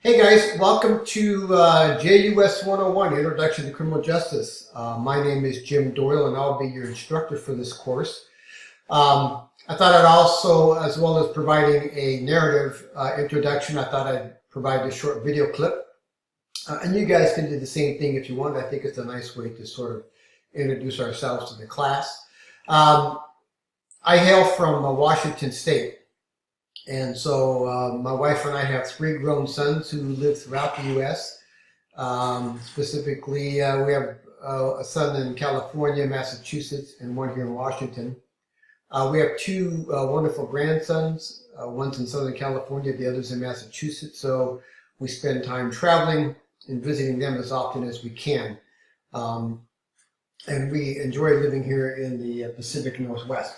Hey guys, welcome to JUS 101, Introduction to Criminal Justice. My name is Jim Doyle and I'll be your instructor for this course. I thought I'd also, as well as providing a narrative introduction, I thought I'd provide a short video clip. And you guys can do the same thing if you want. I think it's a nice way to sort of introduce ourselves to the class. I hail from Washington State. And so my wife and I have three grown sons who live throughout the U.S. Specifically, we have a son in California, Massachusetts, and one here in Washington. We have two wonderful grandsons. One's in Southern California, the other's in Massachusetts. So we spend time traveling and visiting them as often as we can. And we enjoy living here in the Pacific Northwest.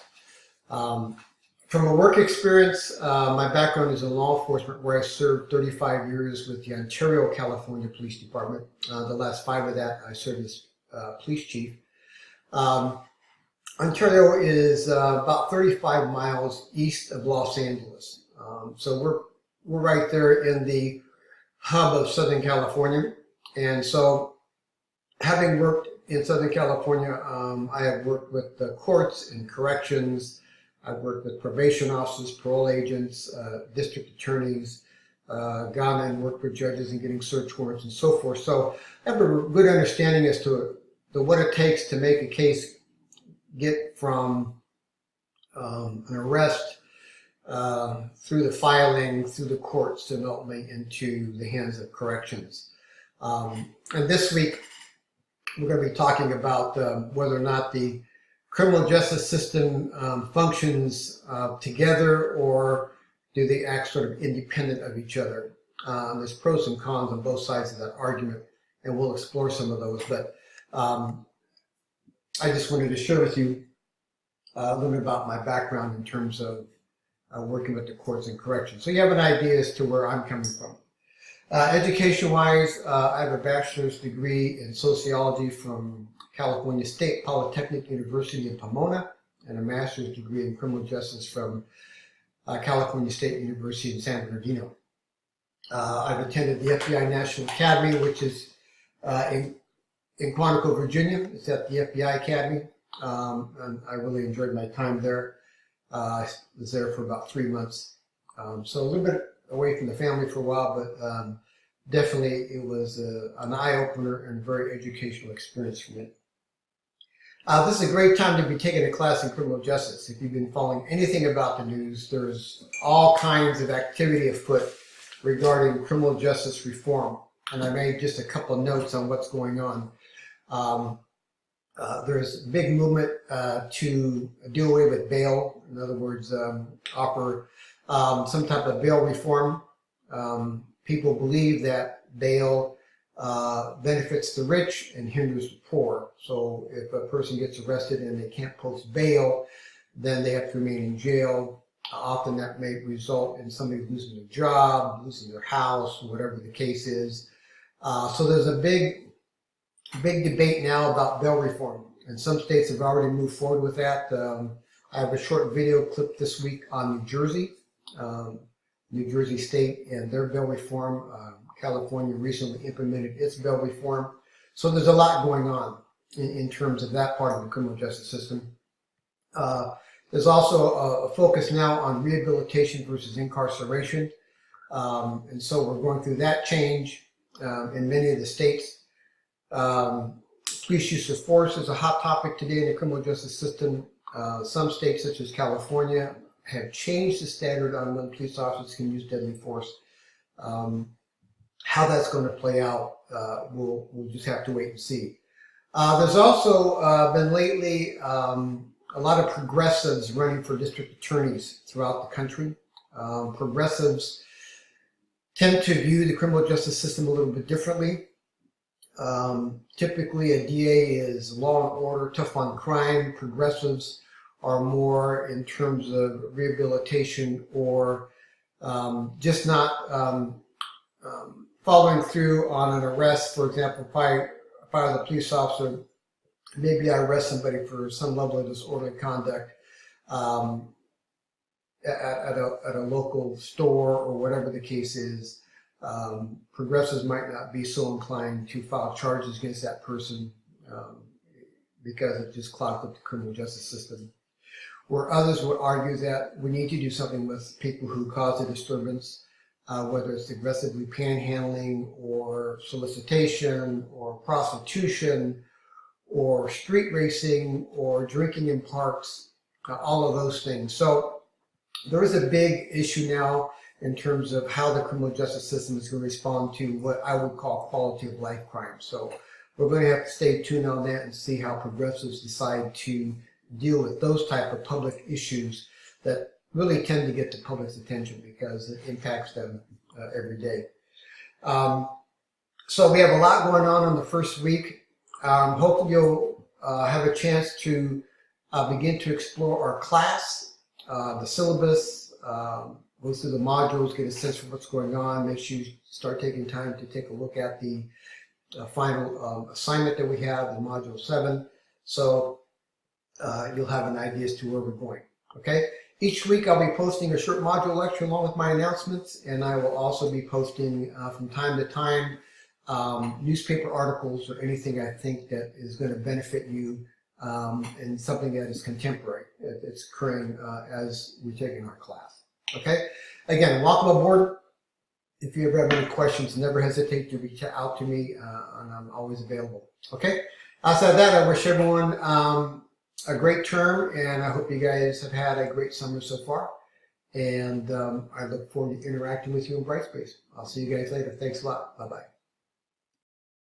From a work experience, my background is in law enforcement, where I served 35 years with the Ontario, California Police Department. The last 5 of that, I served as police chief. Ontario is about 35 miles east of Los Angeles. So we're right there in the hub of Southern California. And so having worked in Southern California, I have worked with the courts and corrections. I've worked with probation officers, parole agents, district attorneys, gone and worked with judges and getting search warrants and so forth. So I have a good understanding as to what it takes to make a case get from an arrest through the filing, through the courts, and ultimately into the hands of corrections. And this week, we're going to be talking about whether or not the criminal justice system functions together, or do they act sort of independent of each other? There's pros and cons on both sides of that argument, and we'll explore some of those. But I just wanted to share with you a little bit about my background in terms of working with the courts and corrections, so you have an idea as to where I'm coming from. Education-wise, I have a bachelor's degree in sociology from California State Polytechnic University in Pomona, and a master's degree in criminal justice from California State University in San Bernardino. I've attended the FBI National Academy, which is in Quantico, Virginia. It's at the FBI Academy, and I really enjoyed my time there. I was there for about 3 months, so a little bit away from the family for a while, but definitely it was an eye-opener and a very educational experience for me. This is a great time to be taking a class in criminal justice. If you've been following anything about the news, there's all kinds of activity afoot regarding criminal justice reform. And I made just a couple of notes on what's going on. There's a big movement to do away with bail. In other words, offer some type of bail reform. People believe that bail benefits the rich and hinders the poor. So if a person gets arrested and they can't post bail, then they have to remain in jail. Often that may result in somebody losing their job, losing their house, whatever the case is. So there's a big debate now about bail reform, and some states have already moved forward with that. I have a short video clip this week on New Jersey, New Jersey State and their bail reform. California recently implemented its bail reform. So there's a lot going on in terms of that part of the criminal justice system. There's also a focus now on rehabilitation versus incarceration. And so we're going through that change in many of the states. Police use of force is a hot topic today in the criminal justice system. Some states, such as California, have changed the standard on when police officers can use deadly force. How that's going to play out, we'll just have to wait and see. There's also been lately a lot of progressives running for district attorneys throughout the country. Progressives tend to view the criminal justice system a little bit differently. Typically, a DA is law and order, tough on crime. Progressives are more in terms of rehabilitation, or just not following through on an arrest. For example, if I was a police officer, maybe I arrest somebody for some level of disorderly conduct at a local store or whatever the case is. progressives might not be so inclined to file charges against that person because it just clogged up the criminal justice system. Where others would argue that we need to do something with people who cause the disturbance, whether it's aggressively panhandling or solicitation or prostitution or street racing or drinking in parks, all of those things. So there is a big issue now in terms of how the criminal justice system is going to respond to what I would call quality of life crime. So we're going to have to stay tuned on that and see how progressives decide to deal with those type of public issues that really tend to get the public's attention because it impacts them every day. So we have a lot going on in the first week. Hopefully you'll have a chance to begin to explore our class, the syllabus, go through the modules, get a sense for what's going on. Make sure you start taking time to take a look at the final assignment that we have, the Module 7. So you'll have an idea as to where we're going. Okay? Each week I'll be posting a short module lecture along with my announcements, and I will also be posting from time to time newspaper articles or anything I think that is going to benefit you and something that is contemporary. It's occurring as we're taking our class. Okay? Again, welcome aboard. If you ever have any questions, never hesitate to reach out to me, and I'm always available. Okay? Outside of that, I wish everyone a great term, and I hope you guys have had a great summer so far. And I look forward to interacting with you in Brightspace. I'll see you guys later. Thanks a lot. Bye-bye.